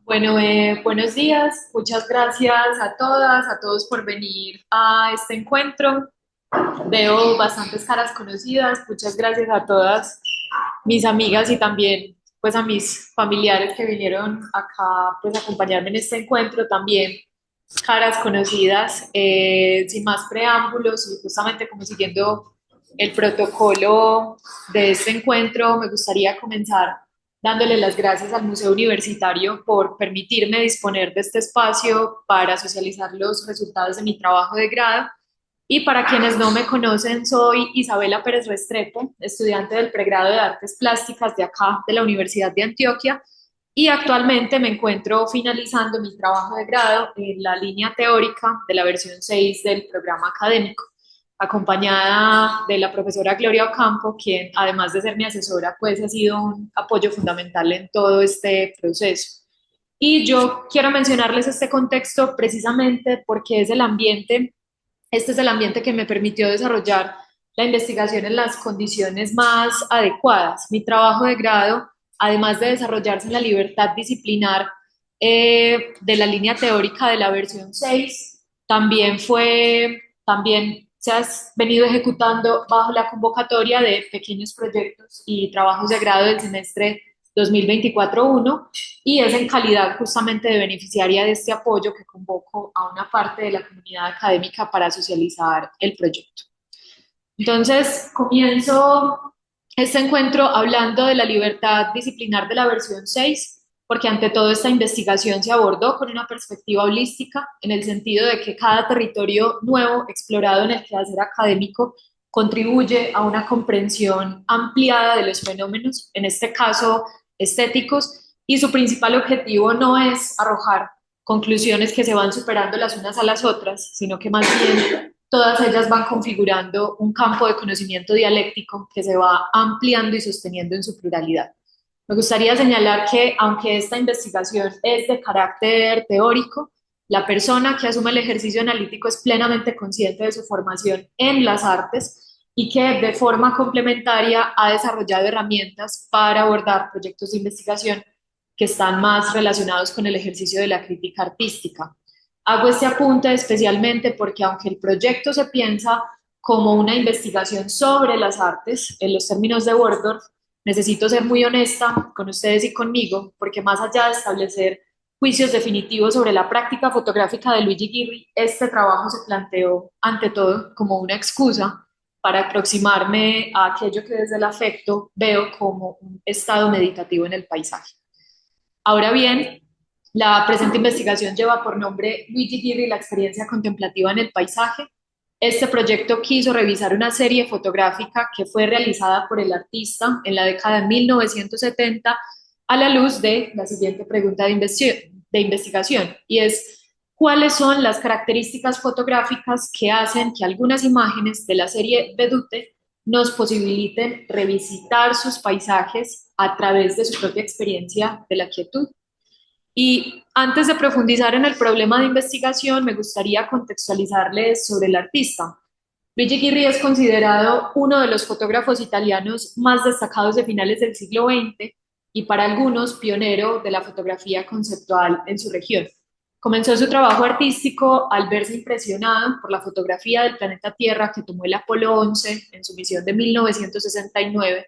Bueno, buenos días. Muchas gracias a todas, a todos por venir a este encuentro. Veo bastantes caras conocidas. Muchas gracias a todas mis amigas y también pues a mis familiares que vinieron acá pues a acompañarme en este encuentro. También caras conocidas. Sin más preámbulos y justamente como siguiendo el protocolo de este encuentro, me gustaría comenzar dándole las gracias al Museo Universitario por permitirme disponer de este espacio para socializar los resultados de mi trabajo de grado. Y para quienes no me conocen, soy Isabela Pérez Restrepo, estudiante del pregrado de Artes Plásticas de acá, de la Universidad de Antioquia, y actualmente me encuentro finalizando mi trabajo de grado en la línea teórica de la versión 6 del programa académico, acompañada de la profesora Gloria Ocampo, quien además de ser mi asesora, pues ha sido un apoyo fundamental en todo este proceso. Y yo quiero mencionarles este contexto precisamente porque es el ambiente, este es el ambiente que me permitió desarrollar la investigación en las condiciones más adecuadas. Mi trabajo de grado, además de desarrollarse en la libertad disciplinar de la línea teórica de la versión 6, también se ha venido ejecutando bajo la convocatoria de pequeños proyectos y trabajos de grado del semestre 2024-1 y es en calidad justamente de beneficiaria de este apoyo que convoco a una parte de la comunidad académica para socializar el proyecto. Entonces, comienzo este encuentro hablando de la libertad disciplinar de la versión 6, porque ante todo esta investigación se abordó con una perspectiva holística, en el sentido de que cada territorio nuevo explorado en el quehacer académico contribuye a una comprensión ampliada de los fenómenos, en este caso estéticos, y su principal objetivo no es arrojar conclusiones que se van superando las unas a las otras, sino que más bien todas ellas van configurando un campo de conocimiento dialéctico que se va ampliando y sosteniendo en su pluralidad. Me gustaría señalar que, aunque esta investigación es de carácter teórico, la persona que asume el ejercicio analítico es plenamente consciente de su formación en las artes y que de forma complementaria ha desarrollado herramientas para abordar proyectos de investigación que están más relacionados con el ejercicio de la crítica artística. Hago este apunte especialmente porque aunque el proyecto se piensa como una investigación sobre las artes, en los términos de Wordorf, necesito ser muy honesta con ustedes y conmigo, porque más allá de establecer juicios definitivos sobre la práctica fotográfica de Luigi Ghirri, este trabajo se planteó ante todo como una excusa para aproximarme a aquello que desde el afecto veo como un estado meditativo en el paisaje. Ahora bien, la presente investigación lleva por nombre Luigi Ghirri, la experiencia contemplativa en el paisaje. Este proyecto quiso revisar una serie fotográfica que fue realizada por el artista en la década de 1970 a la luz de la siguiente pregunta de investigación, y es: ¿cuáles son las características fotográficas que hacen que algunas imágenes de la serie Vedute nos posibiliten revisitar sus paisajes a través de su propia experiencia de la quietud? Y antes de profundizar en el problema de investigación, me gustaría contextualizarles sobre el artista. Luigi Ghirri es considerado uno de los fotógrafos italianos más destacados de finales del siglo XX y para algunos pionero de la fotografía conceptual en su región. Comenzó su trabajo artístico al verse impresionado por la fotografía del planeta Tierra que tomó el Apolo 11 en su misión de 1969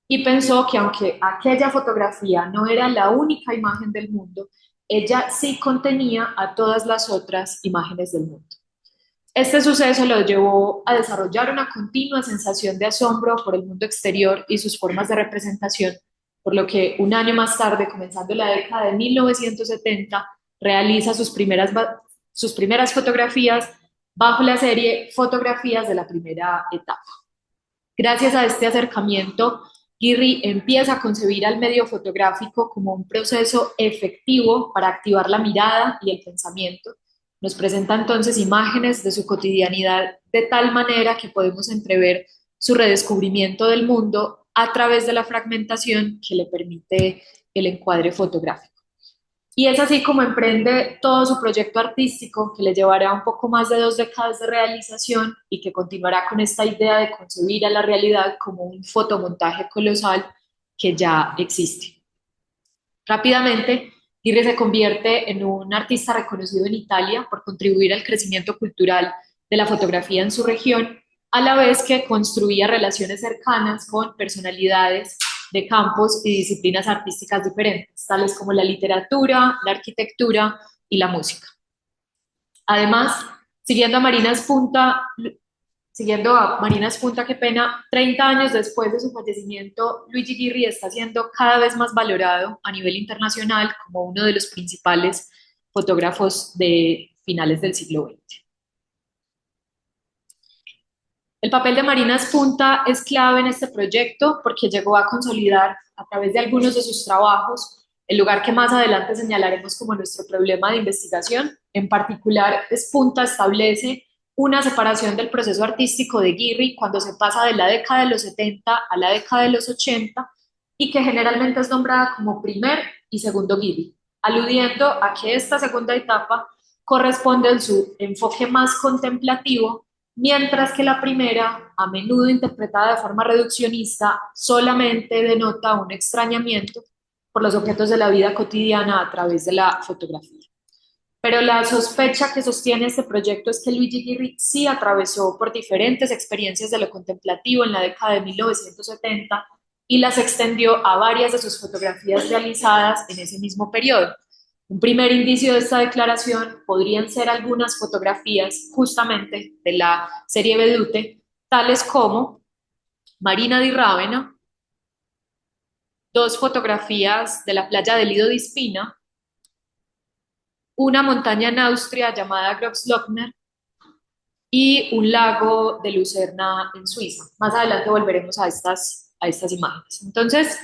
y pensó que aunque aquella fotografía no era la única imagen del mundo, ella sí contenía a todas las otras imágenes del mundo. Este suceso lo llevó a desarrollar una continua sensación de asombro por el mundo exterior y sus formas de representación, por lo que un año más tarde, comenzando la década de 1970, realiza sus primeras fotografías bajo la serie Fotografías de la primera etapa. Gracias a este acercamiento, Ghirri empieza a concebir al medio fotográfico como un proceso efectivo para activar la mirada y el pensamiento. Nos presenta entonces imágenes de su cotidianidad de tal manera que podemos entrever su redescubrimiento del mundo a través de la fragmentación que le permite el encuadre fotográfico. Y es así como emprende todo su proyecto artístico, que le llevará un poco más de 2 décadas de realización y que continuará con esta idea de concebir a la realidad como un fotomontaje colosal que ya existe. Rápidamente, Guirri se convierte en un artista reconocido en Italia por contribuir al crecimiento cultural de la fotografía en su región, a la vez que construía relaciones cercanas con personalidades de campos y disciplinas artísticas diferentes, tales como la literatura, la arquitectura y la música. Además, siguiendo a Marina Espunta, qué pena, 30 años después de su fallecimiento, Luigi Ghirri está siendo cada vez más valorado a nivel internacional como uno de los principales fotógrafos de finales del siglo XX. El papel de Marina Espunta es clave en este proyecto porque llegó a consolidar a través de algunos de sus trabajos el lugar que más adelante señalaremos como nuestro problema de investigación. En particular, Espunta establece una separación del proceso artístico de Ghirri cuando se pasa de la década de los 70 a la década de los 80 y que generalmente es nombrada como primer y segundo Ghirri, aludiendo a que esta segunda etapa corresponde a su enfoque más contemplativo, mientras que la primera, a menudo interpretada de forma reduccionista, solamente denota un extrañamiento por los objetos de la vida cotidiana a través de la fotografía. Pero la sospecha que sostiene este proyecto es que Luigi Ghirri sí atravesó por diferentes experiencias de lo contemplativo en la década de 1970 y las extendió a varias de sus fotografías realizadas en ese mismo periodo. Un primer indicio de esta declaración podrían ser algunas fotografías justamente de la serie Vedute, tales como Marina di Ravenna, dos fotografías de la playa del Lido di Spina, una montaña en Austria llamada Großglockner y un lago de Lucerna en Suiza. Más adelante volveremos a estas imágenes. Entonces,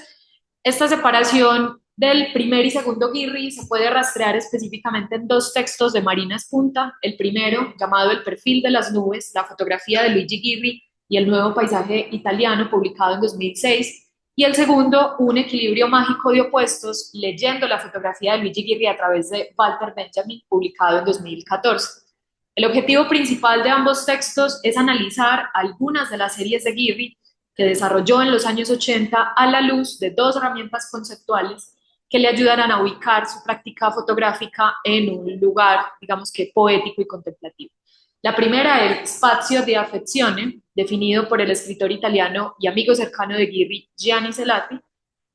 esta separación del primer y segundo Ghirri se puede rastrear específicamente en dos textos de Marina Espunta. El primero, llamado El perfil de las nubes, la fotografía de Luigi Ghirri y el nuevo paisaje italiano, publicado en 2006, y el segundo, Un equilibrio mágico de opuestos, leyendo la fotografía de Luigi Ghirri a través de Walter Benjamin, publicado en 2014. El objetivo principal de ambos textos es analizar algunas de las series de Ghirri que desarrolló en los años 80 a la luz de dos herramientas conceptuales que le ayudarán a ubicar su práctica fotográfica en un lugar, digamos que poético y contemplativo. La primera, el spazio di affezione, definido por el escritor italiano y amigo cercano de Ghirri, Gianni Celati,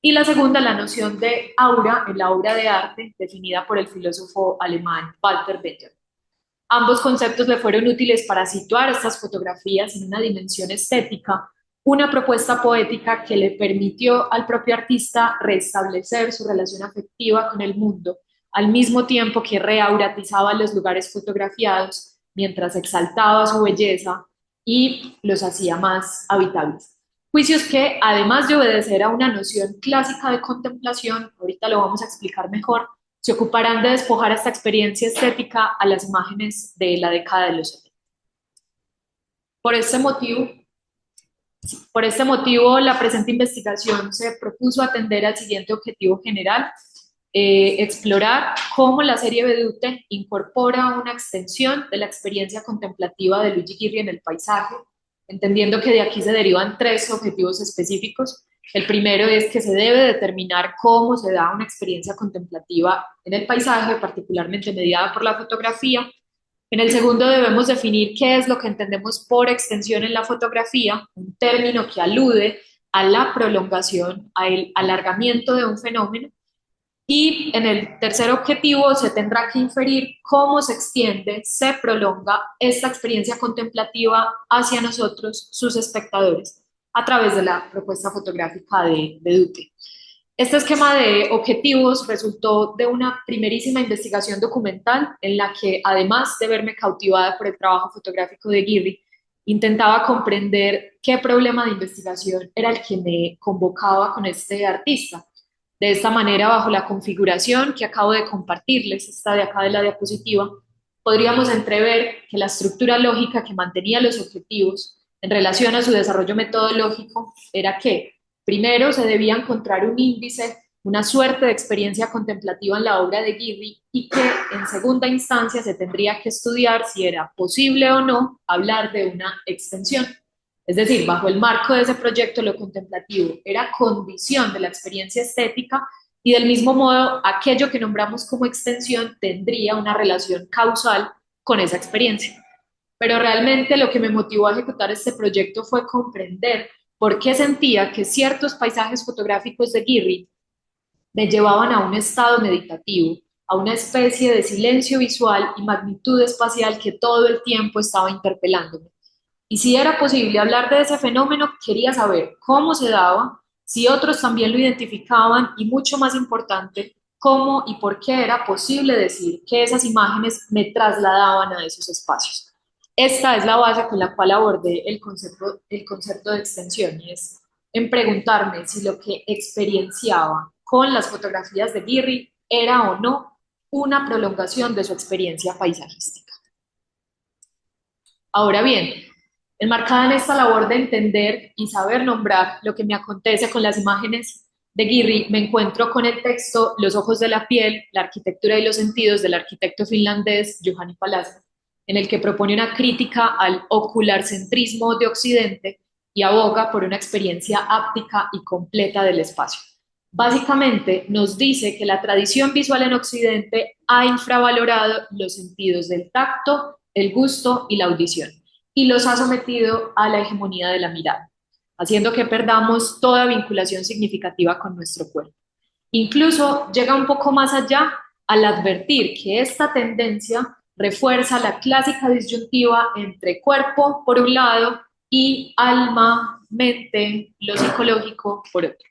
y la segunda, la noción de aura en la obra de arte, definida por el filósofo alemán Walter Benjamin. Ambos conceptos le fueron útiles para situar estas fotografías en una dimensión estética, una propuesta poética que le permitió al propio artista restablecer su relación afectiva con el mundo, al mismo tiempo que reauratizaba los lugares fotografiados mientras exaltaba su belleza y los hacía más habitables. Juicios que, además de obedecer a una noción clásica de contemplación, ahorita lo vamos a explicar mejor, se ocuparán de despojar esta experiencia estética a las imágenes de la década de los 70. Por este motivo, la presente investigación se propuso atender al siguiente objetivo general: explorar cómo la serie Vedute incorpora una extensión de la experiencia contemplativa de Luigi Ghirri en el paisaje, entendiendo que de aquí se derivan tres objetivos específicos. El primero es que se debe determinar cómo se da una experiencia contemplativa en el paisaje, particularmente mediada por la fotografía. En el segundo debemos definir qué es lo que entendemos por extensión en la fotografía, un término que alude a la prolongación, al alargamiento de un fenómeno. Y en el tercer objetivo se tendrá que inferir cómo se extiende, se prolonga esta experiencia contemplativa hacia nosotros, sus espectadores, a través de la propuesta fotográfica de Vedute. Este esquema de objetivos resultó de una primerísima investigación documental en la que, además de verme cautivada por el trabajo fotográfico de Ghirri, intentaba comprender qué problema de investigación era el que me convocaba con este artista. De esta manera, bajo la configuración que acabo de compartirles, esta de acá de la diapositiva, podríamos entrever que la estructura lógica que mantenía los objetivos en relación a su desarrollo metodológico era que, primero, se debía encontrar un índice, una suerte de experiencia contemplativa en la obra de Ghirri y que, en segunda instancia, se tendría que estudiar si era posible o no hablar de una extensión. Es decir, bajo el marco de ese proyecto, lo contemplativo era condición de la experiencia estética y del mismo modo aquello que nombramos como extensión tendría una relación causal con esa experiencia. Pero realmente lo que me motivó a ejecutar este proyecto fue comprender por qué sentía que ciertos paisajes fotográficos de Guirri me llevaban a un estado meditativo, a una especie de silencio visual y magnitud espacial que todo el tiempo estaba interpelándome. Y si era posible hablar de ese fenómeno, quería saber cómo se daba, si otros también lo identificaban y, mucho más importante, cómo y por qué era posible decir que esas imágenes me trasladaban a esos espacios. Esta es la base con la cual abordé el concepto de extensión, y es en preguntarme si lo que experienciaba con las fotografías de Guirri era o no una prolongación de su experiencia paisajística. Ahora bien, enmarcada en esta labor de entender y saber nombrar lo que me acontece con las imágenes de Guirri, me encuentro con el texto Los ojos de la piel, la arquitectura y los sentidos del arquitecto finlandés Juhani Palazzo, en el que propone una crítica al ocularcentrismo de Occidente y aboga por una experiencia áptica y completa del espacio. Básicamente nos dice que la tradición visual en Occidente ha infravalorado los sentidos del tacto, el gusto y la audición, y los ha sometido a la hegemonía de la mirada, haciendo que perdamos toda vinculación significativa con nuestro cuerpo. Incluso llega un poco más allá al advertir que esta tendencia refuerza la clásica disyuntiva entre cuerpo por un lado y alma, mente, lo psicológico por otro.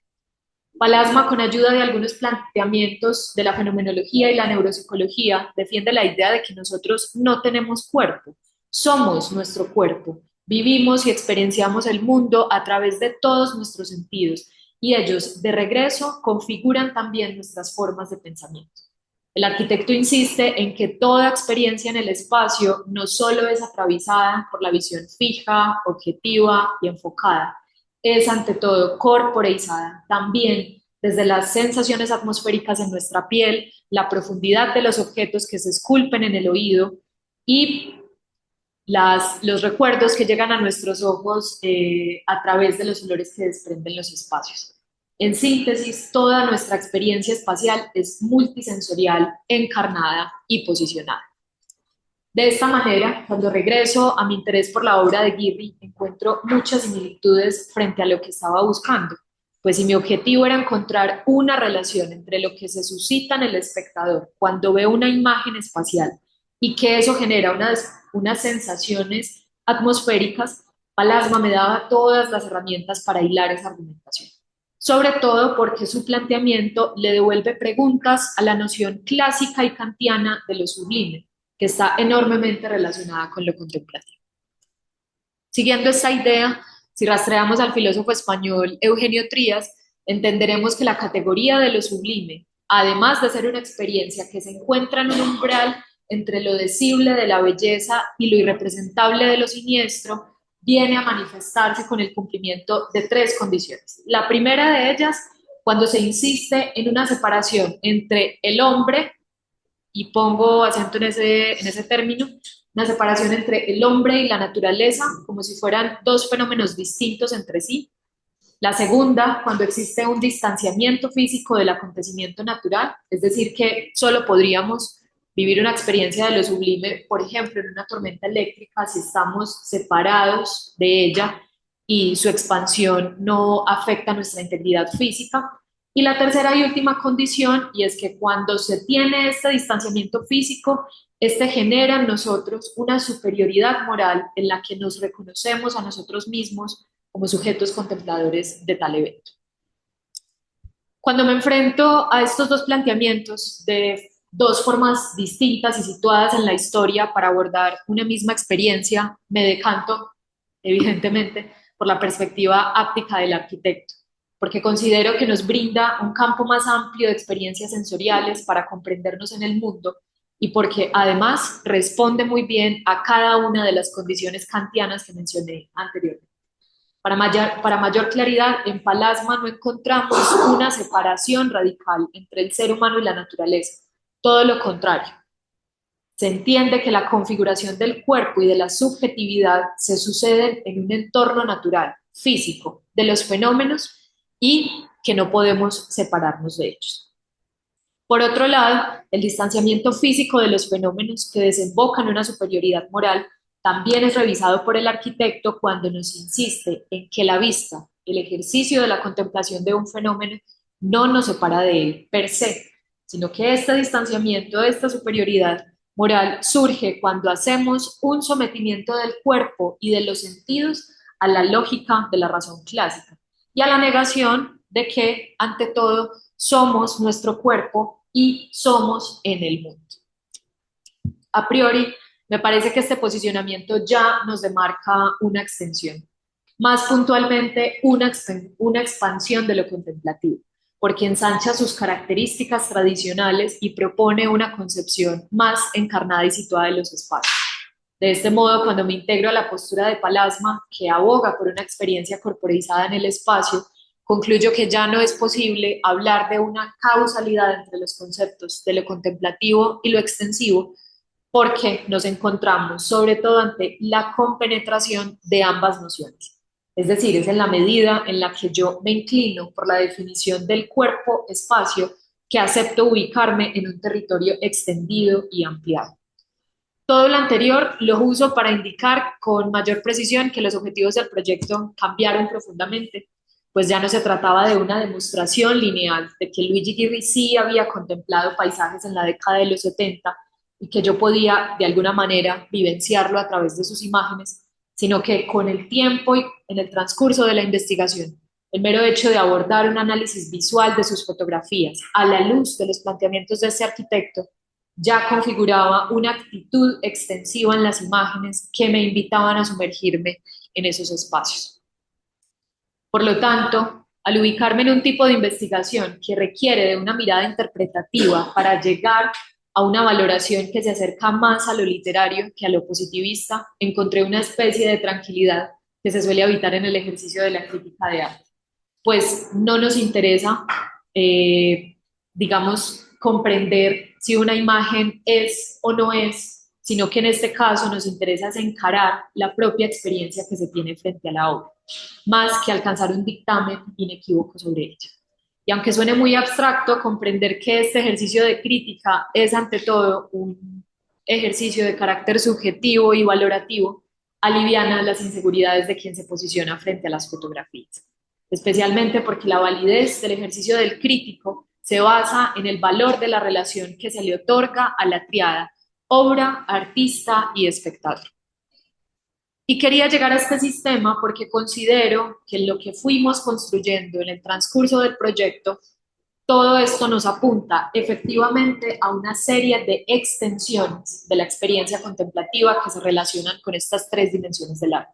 Palasma, con ayuda de algunos planteamientos de la fenomenología y la neuropsicología, defiende la idea de que nosotros no tenemos cuerpo, somos nuestro cuerpo, vivimos y experienciamos el mundo a través de todos nuestros sentidos y ellos, de regreso, configuran también nuestras formas de pensamiento. El arquitecto insiste en que toda experiencia en el espacio no solo es atravesada por la visión fija, objetiva y enfocada, es ante todo corporeizada, también desde las sensaciones atmosféricas en nuestra piel, la profundidad de los objetos que se esculpen en el oído y los recuerdos que llegan a nuestros ojos a través de los olores que desprenden los espacios. En síntesis, toda nuestra experiencia espacial es multisensorial, encarnada y posicionada. De esta manera, cuando regreso a mi interés por la obra de Guirri, encuentro muchas similitudes frente a lo que estaba buscando, pues si mi objetivo era encontrar una relación entre lo que se suscita en el espectador cuando ve una imagen espacial y que eso genera unas sensaciones atmosféricas, Palasma me daba todas las herramientas para hilar esa argumentación. Sobre todo porque su planteamiento le devuelve preguntas a la noción clásica y kantiana de lo sublime, que está enormemente relacionada con lo contemplativo. Siguiendo esta idea, si rastreamos al filósofo español Eugenio Trías, entenderemos que la categoría de lo sublime, además de ser una experiencia que se encuentra en un umbral entre lo decible de la belleza y lo irrepresentable de lo siniestro, viene a manifestarse con el cumplimiento de tres condiciones. La primera de ellas, cuando se insiste en una separación entre el hombre, y pongo acento en ese término, una separación entre el hombre y la naturaleza, como si fueran dos fenómenos distintos entre sí. La segunda, cuando existe un distanciamiento físico del acontecimiento natural, es decir, que solo podríamos vivir una experiencia de lo sublime, por ejemplo, en una tormenta eléctrica, si estamos separados de ella y su expansión no afecta nuestra integridad física. Y la tercera y última condición, y es que cuando se tiene este distanciamiento físico, este genera en nosotros una superioridad moral en la que nos reconocemos a nosotros mismos como sujetos contempladores de tal evento. Cuando me enfrento a estos dos planteamientos de dos formas distintas y situadas en la historia para abordar una misma experiencia, me decanto, evidentemente, por la perspectiva áptica del arquitecto, porque considero que nos brinda un campo más amplio de experiencias sensoriales para comprendernos en el mundo y porque además responde muy bien a cada una de las condiciones kantianas que mencioné anteriormente. Para mayor claridad, en Palasma no encontramos una separación radical entre el ser humano y la naturaleza, todo lo contrario. Se entiende que la configuración del cuerpo y de la subjetividad se suceden en un entorno natural, físico, de los fenómenos y que no podemos separarnos de ellos. Por otro lado, el distanciamiento físico de los fenómenos que desembocan en una superioridad moral también es revisado por el arquitecto cuando nos insiste en que la vista, el ejercicio de la contemplación de un fenómeno, no nos separa de él per se, sino que este distanciamiento, esta superioridad moral surge cuando hacemos un sometimiento del cuerpo y de los sentidos a la lógica de la razón clásica y a la negación de que, ante todo, somos nuestro cuerpo y somos en el mundo. A priori, me parece que este posicionamiento ya nos demarca una extensión, más puntualmente una expansión de lo contemplativo, porque ensancha sus características tradicionales y propone una concepción más encarnada y situada de los espacios. De este modo, cuando me integro a la postura de Palasma, que aboga por una experiencia corporizada en el espacio, concluyo que ya no es posible hablar de una causalidad entre los conceptos de lo contemplativo y lo extensivo, porque nos encontramos sobre todo ante la compenetración de ambas nociones. Es decir, es en la medida en la que yo me inclino por la definición del cuerpo-espacio que acepto ubicarme en un territorio extendido y ampliado. Todo lo anterior lo uso para indicar con mayor precisión que los objetivos del proyecto cambiaron profundamente, pues ya no se trataba de una demostración lineal de que Luigi Ghirri sí había contemplado paisajes en la década de los 70 y que yo podía de alguna manera vivenciarlo a través de sus imágenes, sino que con el tiempo y en el transcurso de la investigación, el mero hecho de abordar un análisis visual de sus fotografías a la luz de los planteamientos de ese arquitecto ya configuraba una actitud extensiva en las imágenes que me invitaban a sumergirme en esos espacios. Por lo tanto, al ubicarme en un tipo de investigación que requiere de una mirada interpretativa para llegar a una valoración que se acerca más a lo literario que a lo positivista, encontré una especie de tranquilidad que se suele habitar en el ejercicio de la crítica de arte. Pues no nos interesa, digamos, comprender si una imagen es o no es, sino que en este caso nos interesa es encarar la propia experiencia que se tiene frente a la obra, más que alcanzar un dictamen inequívoco sobre ella. Y aunque suene muy abstracto, comprender que este ejercicio de crítica es ante todo un ejercicio de carácter subjetivo y valorativo, aliviana las inseguridades de quien se posiciona frente a las fotografías, especialmente porque la validez del ejercicio del crítico se basa en el valor de la relación que se le otorga a la triada obra, artista y espectador. Y quería llegar a este sistema porque considero que lo que fuimos construyendo en el transcurso del proyecto, todo esto nos apunta efectivamente a una serie de extensiones de la experiencia contemplativa que se relacionan con estas tres dimensiones del arte.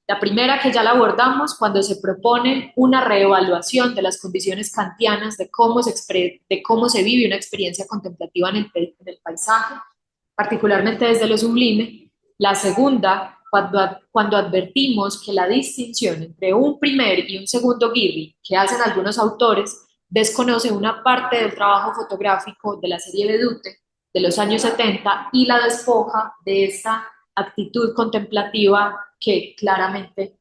La primera, que ya la abordamos, cuando se propone una reevaluación de las condiciones kantianas de cómo se vive una experiencia contemplativa en el paisaje, particularmente desde lo sublime. La segunda, cuando advertimos que la distinción entre un primer y un segundo Ghirli que hacen algunos autores desconoce una parte del trabajo fotográfico de la serie Vedute de los años 70 y la despoja de esta actitud contemplativa que claramente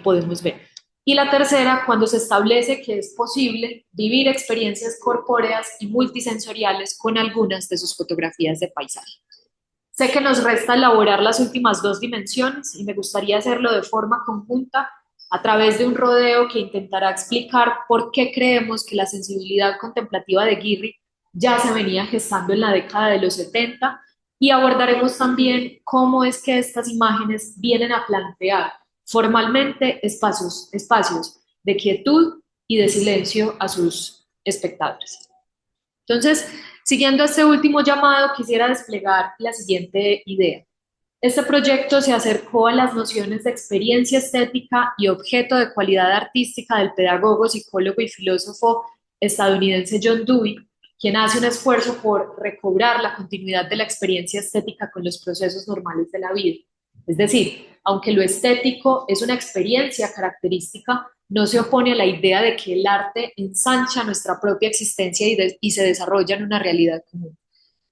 podemos ver. Y la tercera, cuando se establece que es posible vivir experiencias corpóreas y multisensoriales con algunas de sus fotografías de paisaje. Sé que nos resta elaborar las últimas dos dimensiones y me gustaría hacerlo de forma conjunta a través de un rodeo que intentará explicar por qué creemos que la sensibilidad contemplativa de Ghirri ya se venía gestando en la década de los 70 y abordaremos también cómo es que estas imágenes vienen a plantear formalmente espacios de quietud y de silencio a sus espectadores. Entonces, siguiendo este último llamado, quisiera desplegar la siguiente idea. Este proyecto se acercó a las nociones de experiencia estética y objeto de cualidad artística del pedagogo, psicólogo y filósofo estadounidense John Dewey, quien hace un esfuerzo por recobrar la continuidad de la experiencia estética con los procesos normales de la vida. Es decir, aunque lo estético es una experiencia característica, no se opone a la idea de que el arte ensancha nuestra propia existencia y se desarrolla en una realidad común.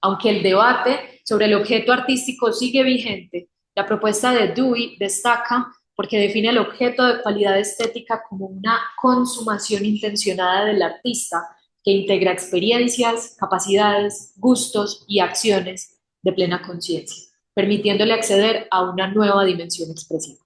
Aunque el debate sobre el objeto artístico sigue vigente, la propuesta de Dewey destaca porque define el objeto de cualidad estética como una consumación intencionada del artista que integra experiencias, capacidades, gustos y acciones de plena conciencia, permitiéndole acceder a una nueva dimensión expresiva.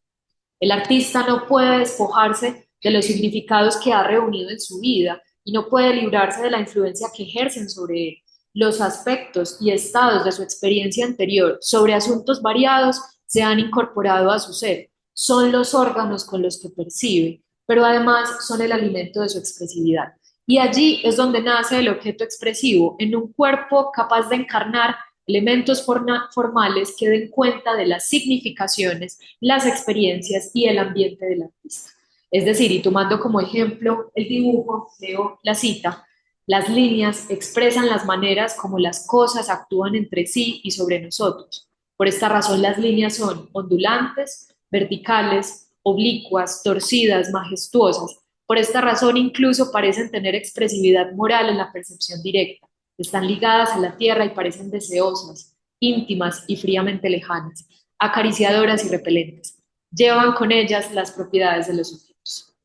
El artista no puede despojarse de los significados que ha reunido en su vida y no puede librarse de la influencia que ejercen sobre él. Los aspectos y estados de su experiencia anterior sobre asuntos variados se han incorporado a su ser. Son los órganos con los que percibe, pero además son el alimento de su expresividad. Y allí es donde nace el objeto expresivo, en un cuerpo capaz de encarnar elementos formales que den cuenta de las significaciones, las experiencias y el ambiente del artista. Es decir, y tomando como ejemplo el dibujo, leo la cita, las líneas expresan las maneras como las cosas actúan entre sí y sobre nosotros. Por esta razón las líneas son ondulantes, verticales, oblicuas, torcidas, majestuosas. Por esta razón incluso parecen tener expresividad moral en la percepción directa. Están ligadas a la tierra y parecen deseosas, íntimas y fríamente lejanas, acariciadoras y repelentes. Llevan con ellas las propiedades de los objetos.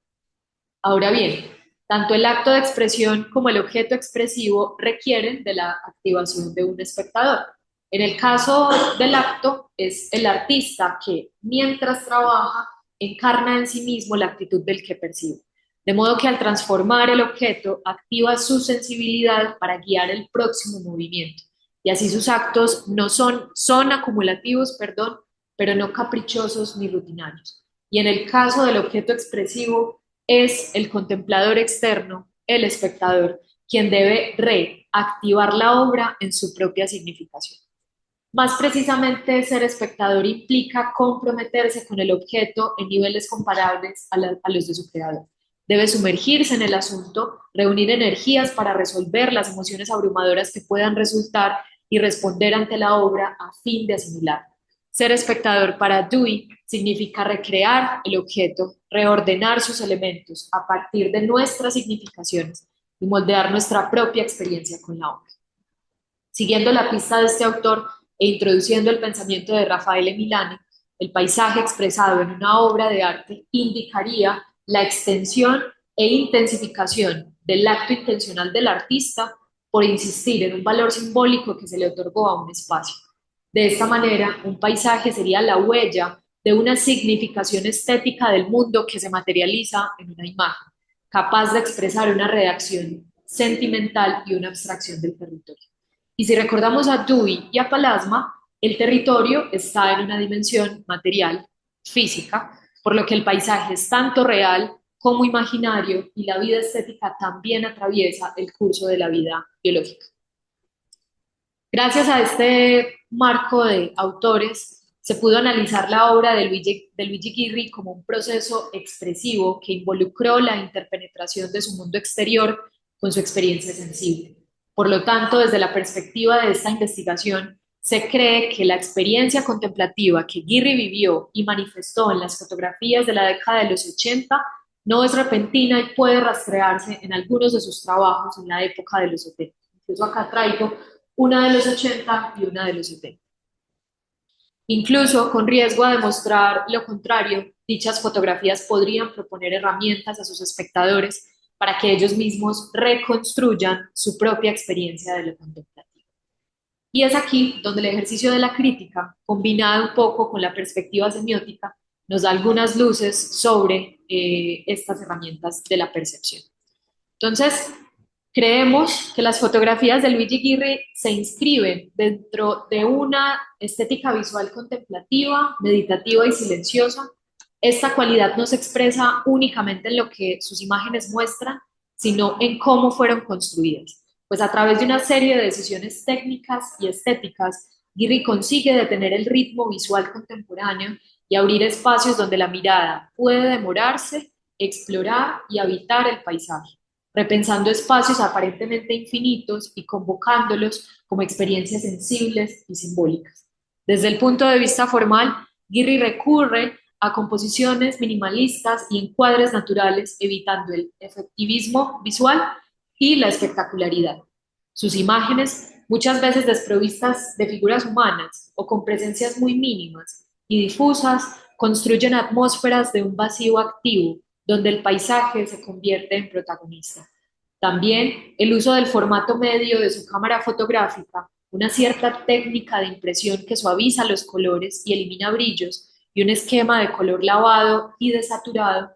Ahora bien, tanto el acto de expresión como el objeto expresivo requieren de la activación de un espectador. En el caso del acto, es el artista que, mientras trabaja, encarna en sí mismo la actitud del que percibe. De modo que al transformar el objeto, activa su sensibilidad para guiar el próximo movimiento. Y así sus actos no son acumulativos, perdón, pero no caprichosos ni rutinarios. Y en el caso del objeto expresivo, es el contemplador externo, el espectador, quien debe reactivar la obra en su propia significación. Más precisamente, ser espectador implica comprometerse con el objeto en niveles comparables a los de su creador. Debe sumergirse en el asunto, reunir energías para resolver las emociones abrumadoras que puedan resultar y responder ante la obra a fin de asimilar. Ser espectador para Dewey significa recrear el objeto, reordenar sus elementos a partir de nuestras significaciones y moldear nuestra propia experiencia con la obra. Siguiendo la pista de este autor e introduciendo el pensamiento de Raffaele Milani, el paisaje expresado en una obra de arte indicaría la extensión e intensificación del acto intencional del artista por insistir en un valor simbólico que se le otorgó a un espacio. De esta manera, un paisaje sería la huella de una significación estética del mundo que se materializa en una imagen, capaz de expresar una reacción sentimental y una abstracción del territorio. Y si recordamos a Dewey y a Palasma, el territorio está en una dimensión material, física, por lo que el paisaje es tanto real como imaginario y la vida estética también atraviesa el curso de la vida biológica. Gracias a este marco de autores, se pudo analizar la obra de Luigi Ghirri como un proceso expresivo que involucró la interpenetración de su mundo exterior con su experiencia sensible. Por lo tanto, desde la perspectiva de esta investigación, se cree que la experiencia contemplativa que Ghirri vivió y manifestó en las fotografías de la década de los 80 no es repentina y puede rastrearse en algunos de sus trabajos en la época de los 70. Incluso acá traigo una de los 80 y una de los 70. Incluso con riesgo a demostrar lo contrario, dichas fotografías podrían proponer herramientas a sus espectadores para que ellos mismos reconstruyan su propia experiencia de lo contemplativo. Y es aquí donde el ejercicio de la crítica, combinado un poco con la perspectiva semiótica, nos da algunas luces sobre estas herramientas de la percepción. Entonces, creemos que las fotografías de Luigi Ghirri se inscriben dentro de una estética visual contemplativa, meditativa y silenciosa. Esta cualidad no se expresa únicamente en lo que sus imágenes muestran, sino en cómo fueron construidas. Pues a través de una serie de decisiones técnicas y estéticas, Ghirri consigue detener el ritmo visual contemporáneo y abrir espacios donde la mirada puede demorarse, explorar y habitar el paisaje, repensando espacios aparentemente infinitos y convocándolos como experiencias sensibles y simbólicas. Desde el punto de vista formal, Ghirri recurre a composiciones minimalistas y encuadres naturales, evitando el efectivismo visual y la espectacularidad. Sus imágenes, muchas veces desprovistas de figuras humanas o con presencias muy mínimas y difusas, construyen atmósferas de un vacío activo, donde el paisaje se convierte en protagonista. También el uso del formato medio de su cámara fotográfica, una cierta técnica de impresión que suaviza los colores y elimina brillos, y un esquema de color lavado y desaturado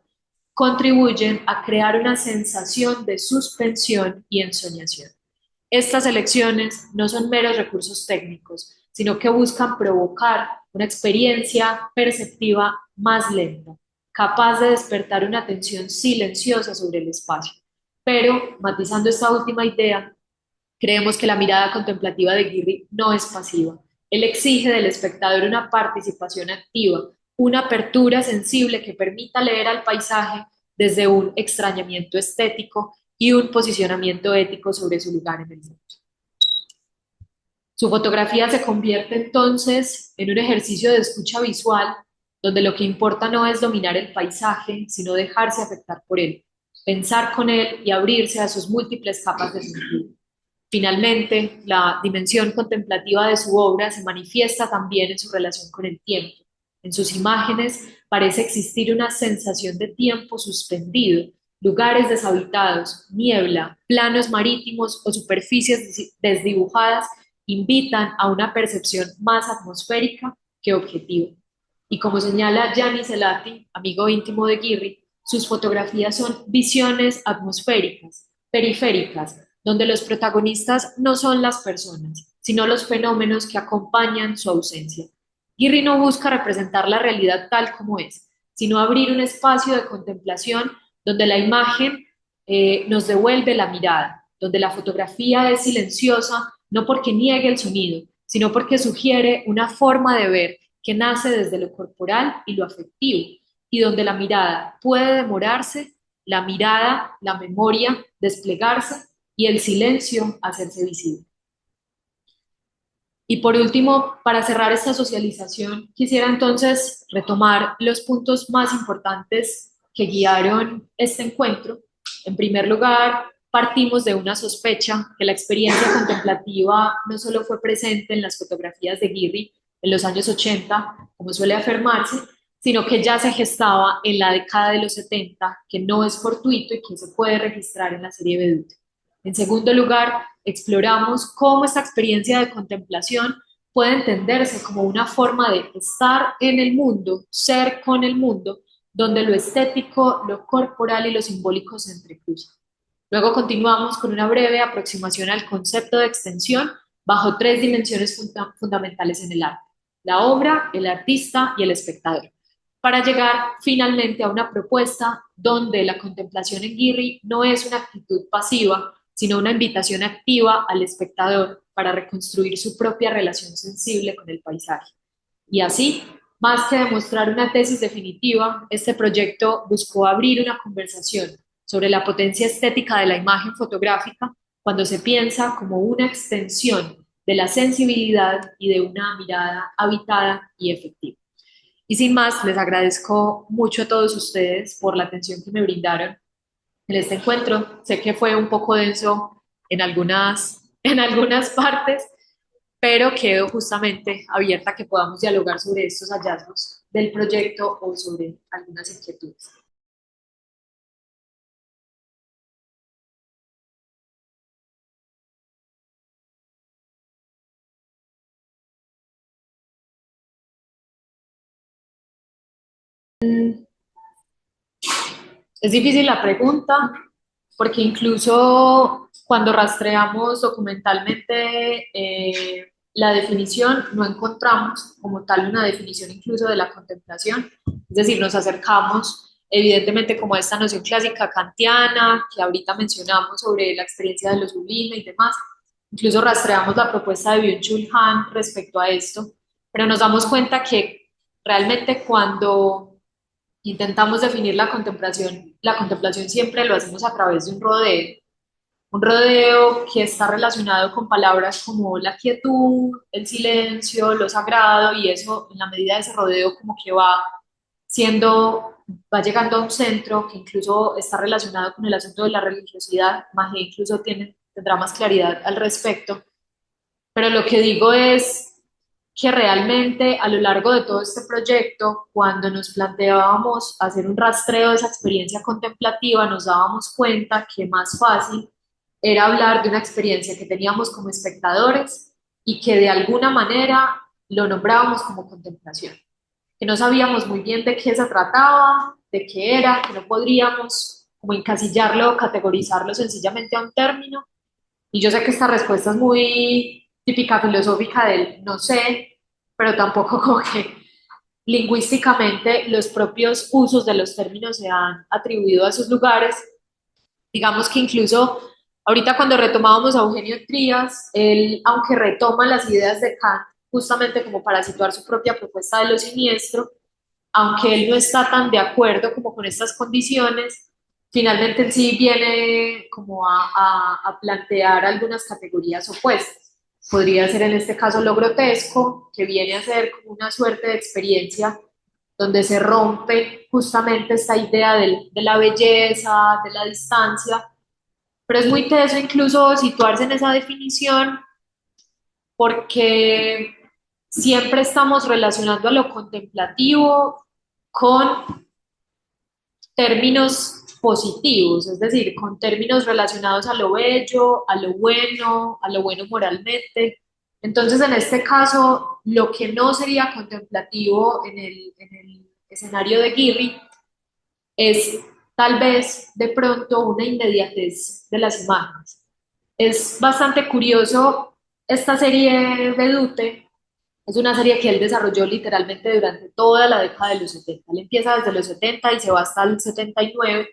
contribuyen a crear una sensación de suspensión y ensoñación. Estas elecciones no son meros recursos técnicos, sino que buscan provocar una experiencia perceptiva más lenta, capaz de despertar una atención silenciosa sobre el espacio. Pero, matizando esta última idea, creemos que la mirada contemplativa de Guirri no es pasiva. Él exige del espectador una participación activa, una apertura sensible que permita leer al paisaje desde un extrañamiento estético y un posicionamiento ético sobre su lugar en el mundo. Su fotografía se convierte entonces en un ejercicio de escucha visual, donde lo que importa no es dominar el paisaje, sino dejarse afectar por él, pensar con él y abrirse a sus múltiples capas de sentido. Finalmente, la dimensión contemplativa de su obra se manifiesta también en su relación con el tiempo. En sus imágenes parece existir una sensación de tiempo suspendido, lugares deshabitados, niebla, planos marítimos o superficies desdibujadas invitan a una percepción más atmosférica que objetiva. Y como señala Gianni Celati, amigo íntimo de Guirri, sus fotografías son visiones atmosféricas, periféricas, donde los protagonistas no son las personas, sino los fenómenos que acompañan su ausencia. Guirri no busca representar la realidad tal como es, sino abrir un espacio de contemplación donde la imagen nos devuelve la mirada, donde la fotografía es silenciosa, no porque niegue el sonido, sino porque sugiere una forma de ver que nace desde lo corporal y lo afectivo, y donde la mirada puede demorarse, la mirada, la memoria, desplegarse y el silencio hacerse visible. Y por último, para cerrar esta socialización, quisiera entonces retomar los puntos más importantes que guiaron este encuentro. En primer lugar, partimos de una sospecha que la experiencia contemplativa no solo fue presente en las fotografías de Guirri en los años 80, como suele afirmarse, sino que ya se gestaba en la década de los 70, que no es fortuito y que se puede registrar en la serie Vedute. En segundo lugar, exploramos cómo esta experiencia de contemplación puede entenderse como una forma de estar en el mundo, ser con el mundo, donde lo estético, lo corporal y lo simbólico se entrecruzan. Luego continuamos con una breve aproximación al concepto de extensión bajo tres dimensiones fundamentales en el arte: la obra, el artista y el espectador, para llegar finalmente a una propuesta donde la contemplación en Guirri no es una actitud pasiva, sino una invitación activa al espectador para reconstruir su propia relación sensible con el paisaje. Y así, más que demostrar una tesis definitiva, este proyecto buscó abrir una conversación sobre la potencia estética de la imagen fotográfica cuando se piensa como una extensión de la sensibilidad y de una mirada habitada y efectiva. Y sin más, les agradezco mucho a todos ustedes por la atención que me brindaron en este encuentro. Sé que fue un poco denso en algunas partes, pero quedo justamente abierta a que podamos dialogar sobre estos hallazgos del proyecto o sobre algunas inquietudes. Es difícil la pregunta porque incluso cuando rastreamos documentalmente la definición, no encontramos como tal una definición incluso de la contemplación. Es decir, nos acercamos evidentemente como a esta noción clásica kantiana que ahorita mencionamos sobre la experiencia de lo sublime y demás. Incluso rastreamos la propuesta de Byung-Chul Han respecto a esto, pero nos damos cuenta que realmente cuando intentamos definir la contemplación siempre lo hacemos a través de un rodeo que está relacionado con palabras como la quietud, el silencio, lo sagrado, y eso en la medida de ese rodeo como que va llegando a un centro que incluso está relacionado con el asunto de la religiosidad. Magé incluso tendrá más claridad al respecto, pero lo que digo es que realmente a lo largo de todo este proyecto, cuando nos planteábamos hacer un rastreo de esa experiencia contemplativa, nos dábamos cuenta que más fácil era hablar de una experiencia que teníamos como espectadores y que de alguna manera lo nombrábamos como contemplación, que no sabíamos muy bien de qué se trataba, de qué era, que no podríamos como encasillarlo o categorizarlo sencillamente a un término. Y yo sé que esta respuesta es muy típica filosófica del no sé, pero tampoco como que lingüísticamente los propios usos de los términos se han atribuido a esos lugares. Digamos que incluso ahorita cuando retomábamos a Eugenio Trías, él, aunque retoma las ideas de Kant justamente como para situar su propia propuesta de lo siniestro, aunque él no está tan de acuerdo como con estas condiciones, finalmente en sí viene como a plantear algunas categorías opuestas. Podría ser en este caso lo grotesco, que viene a ser como una suerte de experiencia donde se rompe justamente esta idea de la belleza, de la distancia, pero es muy teso incluso situarse en esa definición porque siempre estamos relacionando a lo contemplativo con términos positivos, es decir, con términos relacionados a lo bello, a lo bueno moralmente. Entonces, en este caso, lo que no sería contemplativo en el escenario de Giri es tal vez de pronto una inmediatez de las imágenes. Es bastante curioso esta serie Vedute, es una serie que él desarrolló literalmente durante toda la década de los 70. Él empieza desde los 70 y se va hasta el 79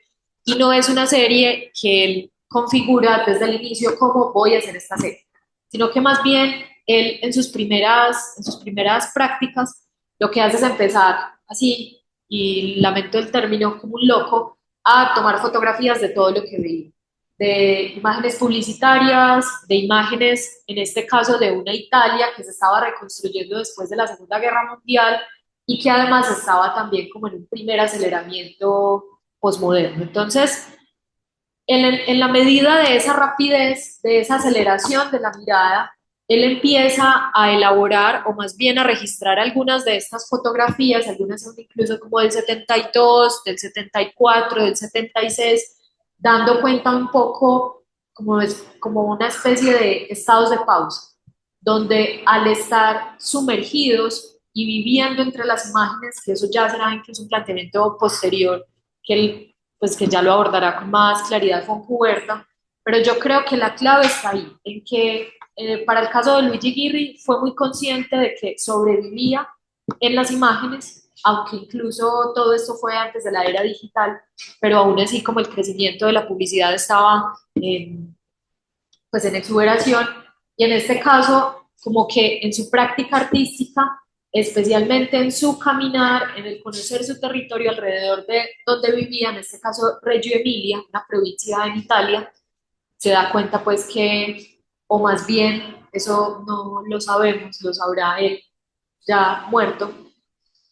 y no es una serie que él configura desde el inicio como voy a hacer esta serie, sino que más bien él en sus primeras prácticas lo que hace es empezar así, y lamento el término, como un loco, a tomar fotografías de todo lo que veía, de imágenes publicitarias, de imágenes, en este caso, de una Italia que se estaba reconstruyendo después de la Segunda Guerra Mundial y que además estaba también como en un primer aceleramiento posmoderno. Entonces, en la medida de esa rapidez, de esa aceleración de la mirada, él empieza a elaborar o más bien a registrar algunas de estas fotografías, algunas son incluso como del 72, del 74, del 76, dando cuenta un poco como, es, como una especie de estados de pausa, donde al estar sumergidos y viviendo entre las imágenes, que eso ya será incluso un planteamiento posterior, que él pues que ya lo abordará con más claridad con Cuberta, pero yo creo que la clave está ahí, en que para el caso de Luigi Girri fue muy consciente de que sobrevivía en las imágenes, aunque incluso todo esto fue antes de la era digital, pero aún así como el crecimiento de la publicidad estaba pues en exuberación, y en este caso como que en su práctica artística, especialmente en su caminar, en el conocer su territorio alrededor de donde vivía, en este caso Reggio Emilia, una provincia en Italia, se da cuenta pues que, o más bien, eso no lo sabemos, lo sabrá él ya muerto,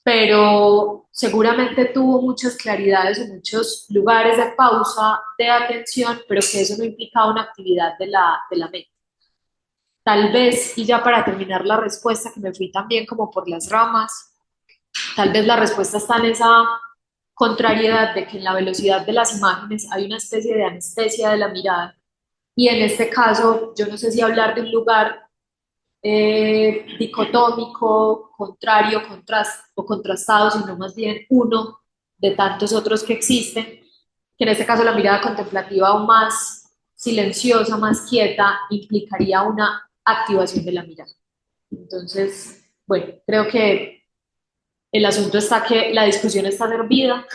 pero seguramente tuvo muchas claridades o muchos lugares de pausa, de atención, pero que eso no implicaba una actividad de la mente. Tal vez, y ya para terminar la respuesta, que me fui también como por las ramas, tal vez la respuesta está en esa contrariedad de que en la velocidad de las imágenes hay una especie de anestesia de la mirada. Y en este caso, yo no sé si hablar de un lugar dicotómico, contrario, o contrastado, sino más bien uno de tantos otros que existen, que en este caso la mirada contemplativa aún más silenciosa, más quieta, implicaría una activación de la mirada. Entonces, bueno, creo que el asunto está que la discusión está servida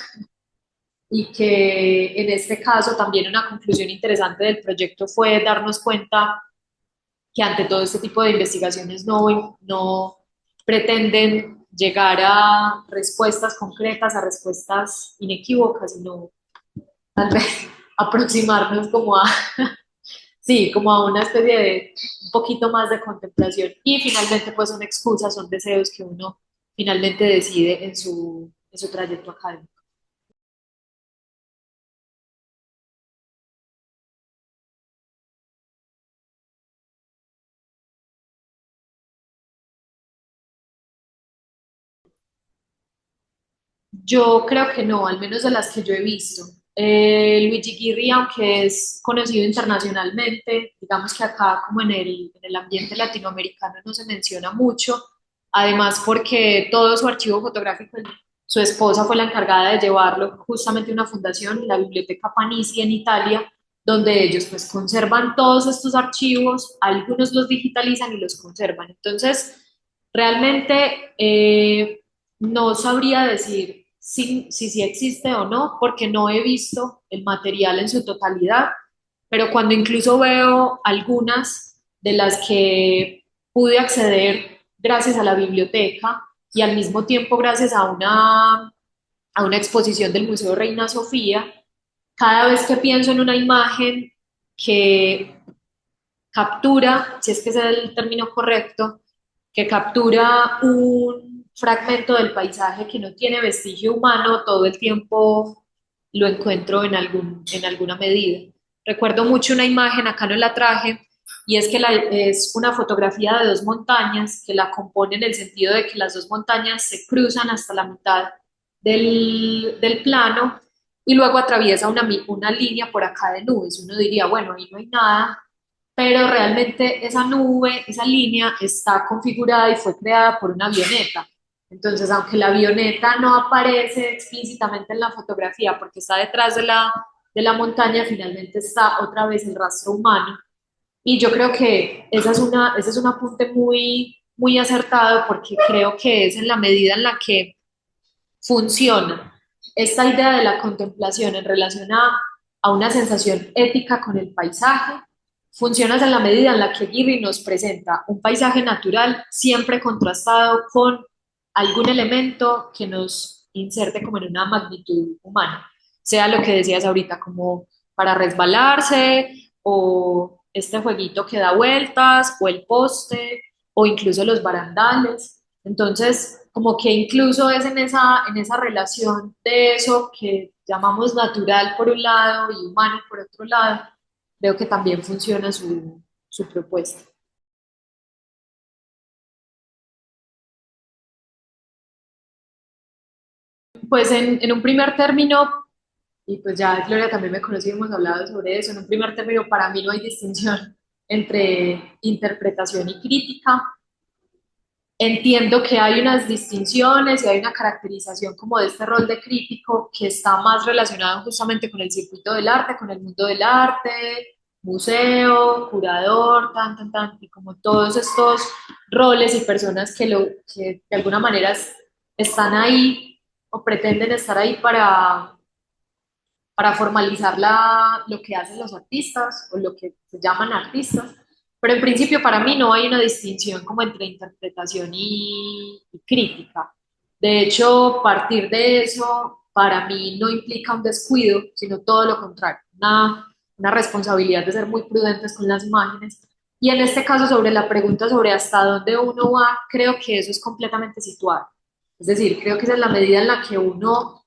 y que en este caso también una conclusión interesante del proyecto fue darnos cuenta que ante todo este tipo de investigaciones no pretenden llegar a respuestas concretas, a respuestas inequívocas, sino tal vez aproximarnos como a, sí, como a una especie de un poquito más de contemplación. Y finalmente pues son excusas, son deseos que uno finalmente decide en su trayecto académico. Yo creo que no, al menos de las que yo he visto. Luigi Ghirri, aunque es conocido internacionalmente, digamos que acá como en el ambiente latinoamericano no se menciona mucho, además porque todo su archivo fotográfico, su esposa fue la encargada de llevarlo justamente a una fundación, la Biblioteca Panisi en Italia, donde ellos pues conservan todos estos archivos, algunos los digitalizan y los conservan. Entonces, realmente no sabría decir si existe o no, porque no he visto el material en su totalidad, pero cuando incluso veo algunas de las que pude acceder gracias a la biblioteca y al mismo tiempo gracias a una exposición del Museo Reina Sofía, cada vez que pienso en una imagen que captura, si es que ese es el término correcto, que captura un fragmento del paisaje que no tiene vestigio humano, todo el tiempo lo encuentro en alguna medida. Recuerdo mucho una imagen, acá no la traje, y es que es una fotografía de dos montañas que la componen en el sentido de que las dos montañas se cruzan hasta la mitad del plano y luego atraviesa una línea por acá de nubes. Uno diría, bueno, ahí no hay nada, pero realmente esa nube, esa línea está configurada y fue creada por una avioneta. Entonces, aunque la avioneta no aparece explícitamente en la fotografía porque está detrás de la montaña, finalmente está otra vez el rastro humano. Y yo creo que ese es un apunte muy acertado porque creo que es en la medida en la que funciona esta idea de la contemplación en relación a una sensación ética con el paisaje, funciona en la medida en la que Ghibli nos presenta un paisaje natural siempre contrastado con algún elemento que nos inserte como en una magnitud humana, sea lo que decías ahorita, como para resbalarse, o este jueguito que da vueltas, o el poste, o incluso los barandales. Entonces, como que incluso es en esa relación de eso que llamamos natural por un lado y humano por otro lado, creo que también funciona su propuesta. Pues en un primer término, y pues ya Gloria también me conocí, hemos hablado sobre eso, en un primer término para mí no hay distinción entre interpretación y crítica. Entiendo que hay unas distinciones y hay una caracterización como de este rol de crítico que está más relacionado justamente con el circuito del arte, con el mundo del arte, museo, curador, y como todos estos roles y personas que de alguna manera están ahí o pretenden estar ahí para formalizar lo que hacen los artistas o lo que se llaman artistas. Pero en principio para mí no hay una distinción como entre interpretación y crítica. De hecho, partir de eso para mí no implica un descuido, sino todo lo contrario, una responsabilidad de ser muy prudentes con las imágenes. Y en este caso, sobre la pregunta sobre hasta dónde uno va, creo que eso es completamente situado. Es decir, creo que esa es la medida en la que uno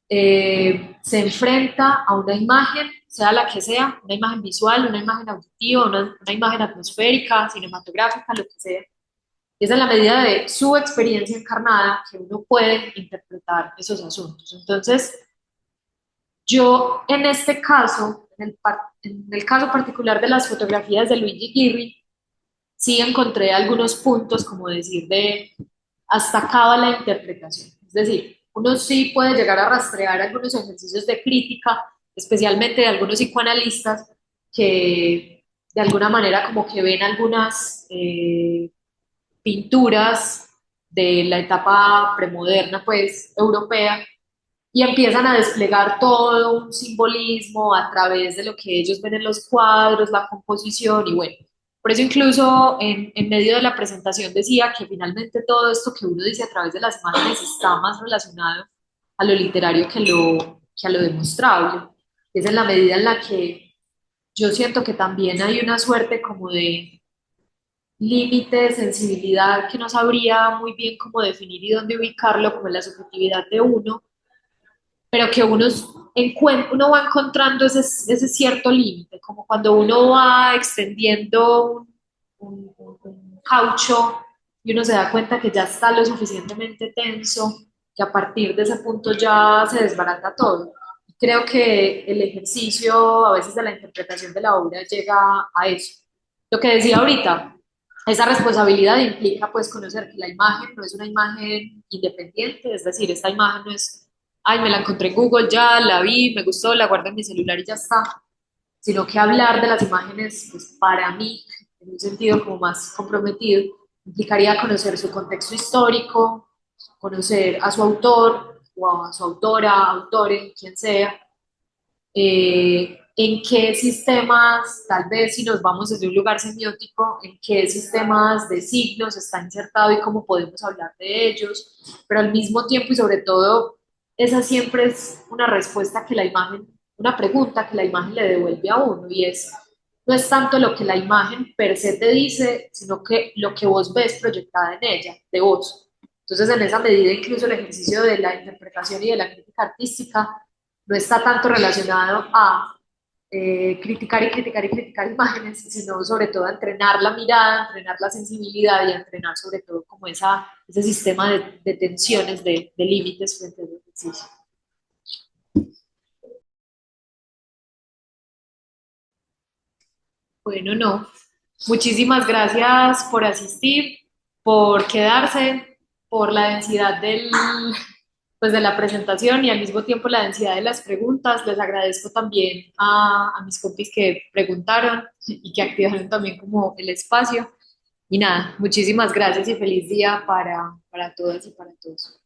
se enfrenta a una imagen, sea la que sea, una imagen visual, una imagen auditiva, una imagen atmosférica, cinematográfica, lo que sea. Y esa es la medida de su experiencia encarnada que uno puede interpretar esos asuntos. Entonces, yo en este caso, en el caso particular de las fotografías de Luigi Ghirri, sí encontré algunos puntos, como decir, de hasta acá va la interpretación. Es decir, uno sí puede llegar a rastrear algunos ejercicios de crítica, especialmente de algunos psicoanalistas que de alguna manera como que ven algunas pinturas de la etapa premoderna, pues, europea, y empiezan a desplegar todo un simbolismo a través de lo que ellos ven en los cuadros, la composición y bueno. Por eso incluso en medio de la presentación decía que finalmente todo esto que uno dice a través de las imágenes está más relacionado a lo literario que a lo demostrable. Esa es la medida en la que yo siento que también hay una suerte como de límite de sensibilidad que no sabría muy bien cómo definir y dónde ubicarlo, como en la subjetividad de uno, pero que uno va encontrando ese cierto límite, como cuando uno va extendiendo un caucho y uno se da cuenta que ya está lo suficientemente tenso, que a partir de ese punto ya se desbarata todo. creo que el ejercicio a veces de la interpretación de la obra llega a eso. Lo que decía ahorita, esa responsabilidad implica pues conocer que la imagen no es una imagen independiente, es decir, esta imagen no es, ay, me la encontré en Google, ya la vi, me gustó, la guardo en mi celular y ya está, sino que hablar de las imágenes, pues para mí, en un sentido como más comprometido, implicaría conocer su contexto histórico, conocer a su autor o a su autora, autore, quien sea, en qué sistemas, tal vez si nos vamos desde un lugar semiótico, en qué sistemas de signos está insertado y cómo podemos hablar de ellos, pero al mismo tiempo y sobre todo, esa siempre es una respuesta que la imagen, una pregunta que la imagen le devuelve a uno y es, no es tanto lo que la imagen per se te dice, sino que lo que vos ves proyectada en ella, de vos. Entonces, en esa medida, incluso el ejercicio de la interpretación y de la crítica artística no está tanto relacionado a criticar y criticar y criticar imágenes, sino sobre todo a entrenar la mirada, a entrenar la sensibilidad y a entrenar sobre todo como ese sistema de tensiones, de límites frente al ejercicio. Bueno, no. Muchísimas gracias por asistir, por quedarse, por la densidad pues de la presentación y al mismo tiempo la densidad de las preguntas. Les agradezco también a mis compis que preguntaron y que activaron también como el espacio. Y nada, muchísimas gracias y feliz día para todas y para todos.